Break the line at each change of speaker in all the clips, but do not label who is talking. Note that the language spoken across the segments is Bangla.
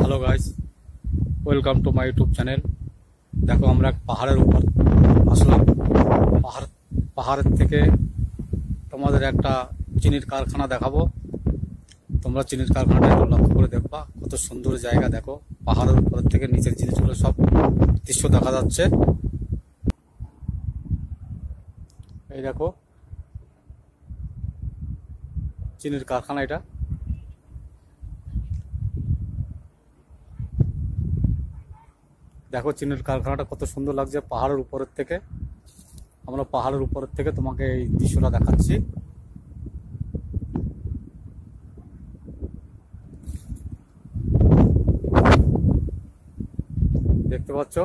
Hello guys, welcome to my YouTube channel. দেখো আমরা এক পাহাড়ের উপর আসলাম। পাহাড়ের থেকে তোমাদের একটা চিনির কারখানা দেখাবো। তোমরা চিনির কারখানাটা একটু লক্ষ্য করে দেখবা, কত সুন্দর জায়গা। দেখো পাহাড়ের উপর থেকে নিচের জিনিসগুলো সব দৃশ্য দেখা যাচ্ছে। এই দেখো চিনির কারখানা এটা। দেখো চিনির কারখানাটা কত সুন্দর লাগছে পাহাড়ের উপরের থেকে। আমরা পাহাড়ের উপরের থেকে তোমাকে এই দৃশ্যটা দেখাচ্ছি। দেখতে পাচ্ছ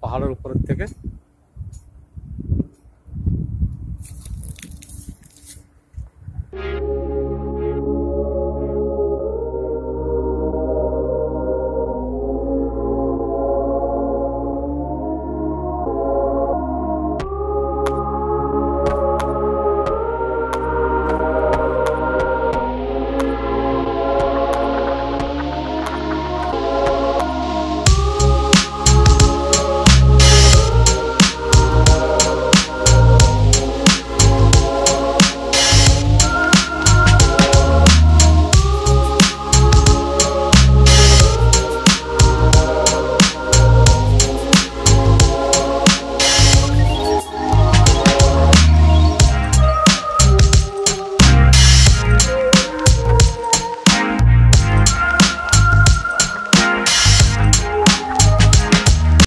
পাহাড়ের উপরের থেকে